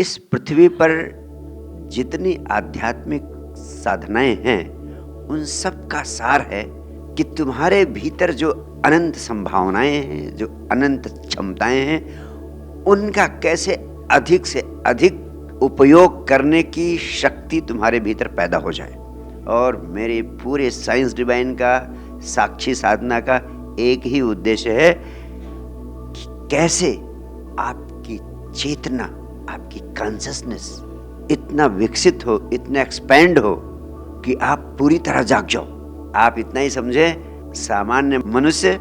इस पृथ्वी पर जितनी आध्यात्मिक साधनाएं हैं उन सब का सार है कि तुम्हारे भीतर जो अनंत संभावनाएं हैं, जो अनंत क्षमताएं हैं, उनका कैसे अधिक से अधिक उपयोग करने की शक्ति तुम्हारे भीतर पैदा हो जाए। और मेरे पूरे साइंस डिवाइन का, साक्षी साधना का एक ही उद्देश्य है कि कैसे आपकी चेतना, आपकी कॉन्शसनेस इतना विकसित हो, इतना एक्सपैंड हो कि आप पूरी तरह जाग जाओ। आप इतना ही समझे, सामान्य मनुष्य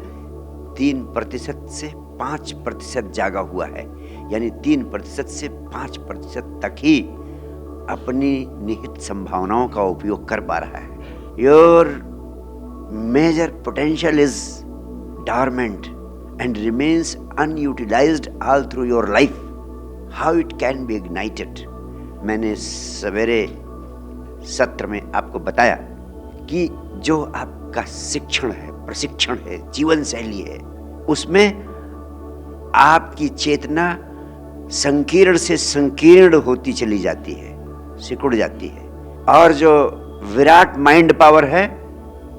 3% से 5% जागा हुआ है, यानी 3% से 5% तक ही अपनी निहित संभावनाओं का उपयोग कर पा रहा है। Your major potential is dormant and remains unutilised all through your life. How it can be ignited. मैंने सवेरे सत्र में आपको बताया कि जो आपका शिक्षण है, प्रशिक्षण है, जीवन शैली है, उसमें आपकी चेतना संकीर्ण से संकीर्ण होती चली जाती है, सिकुड़ जाती है, और जो विराट माइंड पावर है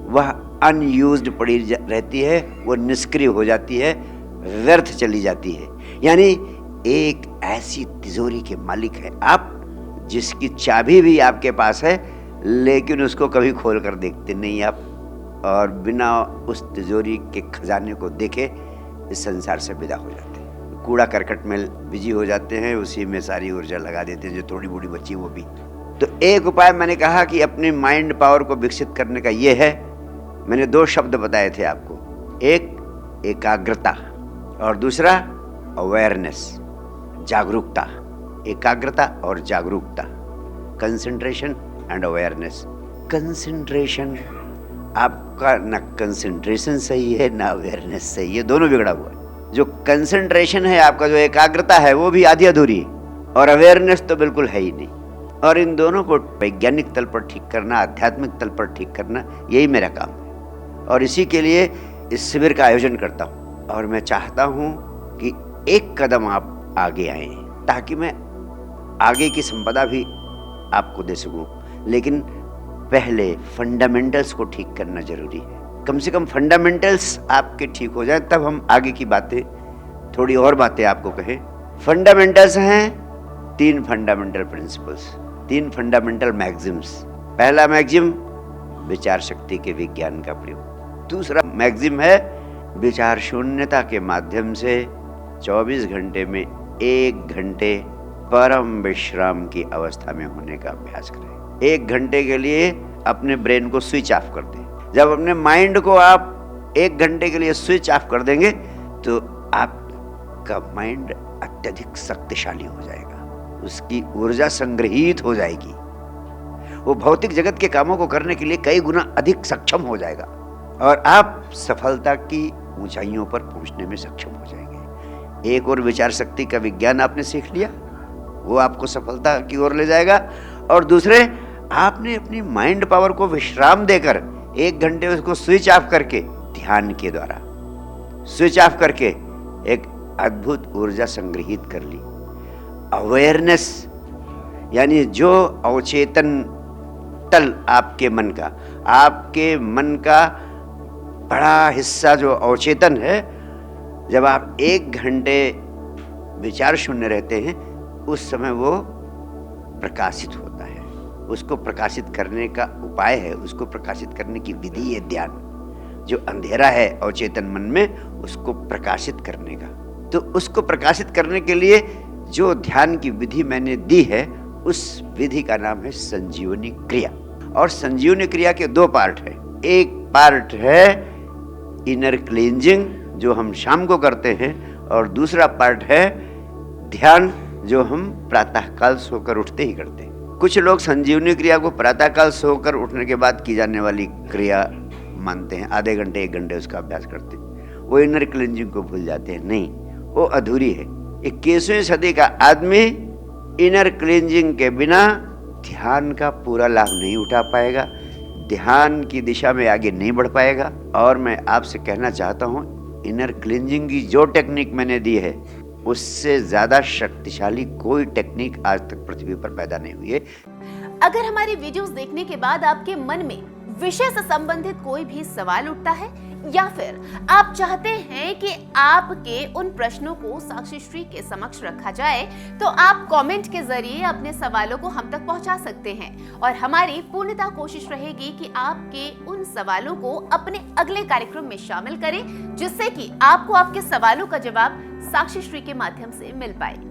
वह अनयूज्ड पड़ी रहती है, वो निष्क्रिय हो जाती है, व्यर्थ चली जाती है। यानी एक ऐसी तिजोरी के मालिक है आप, जिसकी चाबी भी आपके पास है, लेकिन उसको कभी खोल कर देखते नहीं आप, और बिना उस तिजोरी के खजाने को देखे इस संसार से विदा हो जाते हैं। कूड़ा करकट में बिजी हो जाते हैं, उसी में सारी ऊर्जा लगा देते हैं, जो थोड़ी बूढ़ी बची वो भी। तो एक उपाय मैंने कहा कि अपने माइंड पावर को विकसित करने का ये है। मैंने 2 शब्द बताए थे आपको, एक एकाग्रता और दूसरा अवेयरनेस, जागरूकता। एकाग्रता और जागरूकता, कंसंट्रेशन एंड अवेयरनेस। कंसंट्रेशन आपका ना कंसंट्रेशन सही है ना अवेयरनेस सही है, दोनों बिगड़ा हुआ है। जो कंसंट्रेशन है आपका, जो एकाग्रता है, वो भी आधी अधूरी है, और अवेयरनेस तो बिल्कुल है ही नहीं। और इन दोनों को वैज्ञानिक तल पर ठीक करना, आध्यात्मिक तल पर ठीक करना, यही मेरा काम है। और इसी के लिए इस शिविर का आयोजन करता हूँ, और मैं चाहता हूँ कि एक कदम आप आगे आए, ताकि मैं आगे की संपदा भी आपको दे सकूं। लेकिन पहले फंडामेंटल्स को ठीक करना जरूरी है। कम से कम फंडामेंटल्स आपके ठीक हो जाए, तब हम आगे की बातें, थोड़ी और बातें आपको कहें। फंडामेंटल्स हैं 3 फंडामेंटल प्रिंसिपल्स, 3 फंडामेंटल मैक्सिम्स। पहला मैक्सिम विचार शक्ति के विज्ञान का प्रयोग। दूसरा मैक्सिम है विचार शून्यता के माध्यम से 24 घंटे में 1 घंटे परम विश्राम की अवस्था में होने का अभ्यास करें। 1 घंटे के लिए अपने ब्रेन को स्विच ऑफ कर दें। जब अपने माइंड को आप 1 घंटे के लिए स्विच ऑफ कर देंगे तो आपका माइंड अत्यधिक शक्तिशाली हो जाएगा, उसकी ऊर्जा संग्रहित हो जाएगी, वो भौतिक जगत के कामों को करने के लिए कई गुना अधिक सक्षम हो जाएगा, और आप सफलता की ऊंचाइयों पर पहुंचने में सक्षम हो जाएंगे। एक और विचार शक्ति का विज्ञान आपने सीख लिया, वो आपको सफलता की ओर ले जाएगा। और दूसरे, आपने अपनी माइंड पावर को विश्राम देकर 1 घंटे उसको स्विच ऑफ करके, ध्यान के द्वारा स्विच ऑफ करके एक अद्भुत ऊर्जा संग्रहित कर ली। अवेयरनेस, यानी जो अवचेतन तल आपके मन का बड़ा हिस्सा जो अवचेतन है, जब आप 1 घंटे विचार शून्य रहते हैं, उस समय वो प्रकाशित होता है। उसको प्रकाशित करने का उपाय है, उसको प्रकाशित करने की विधि है ध्यान। जो अंधेरा है अवचेतन मन में, उसको प्रकाशित करने का, तो उसको प्रकाशित करने के लिए जो ध्यान की विधि मैंने दी है, उस विधि का नाम है संजीवनी क्रिया। और संजीवनी क्रिया के 2 पार्ट है। एक पार्ट है इनर क्लींजिंग, जो हम शाम को करते हैं, और दूसरा पार्ट है ध्यान, जो हम प्रातःकाल सोकर उठते ही करते हैं। कुछ लोग संजीवनी क्रिया को प्रातःकाल सोकर उठने के बाद की जाने वाली क्रिया मानते हैं, आधे घंटे 1 घंटे उसका अभ्यास करते हैं, वो इनर क्लींजिंग को भूल जाते हैं। नहीं, वो अधूरी है। 21वीं सदी का आदमी इनर क्लींजिंग के बिना ध्यान का पूरा लाभ नहीं उठा पाएगा, ध्यान की दिशा में आगे नहीं बढ़ पाएगा। और मैं आपसे कहना चाहता हूँ, इनर क्लींजिंग की जो टेक्निक मैंने दी है, उससे ज्यादा शक्तिशाली कोई टेक्निक आज तक पृथ्वी पर पैदा नहीं हुई है। अगर हमारी वीडियोस देखने के बाद आपके मन में विषय से संबंधित कोई भी सवाल उठता है या फिर आप चाहते हैं कि आपके उन प्रश्नों को साक्षीश्री के समक्ष रखा जाए, तो आप कमेंट के जरिए अपने सवालों को हम तक पहुंचा सकते हैं और हमारी पूर्णतः कोशिश रहेगी कि आपके उन सवालों को अपने अगले कार्यक्रम में शामिल करें, जिससे कि आपको आपके सवालों का जवाब साक्षीश्री के माध्यम से मिल पाए।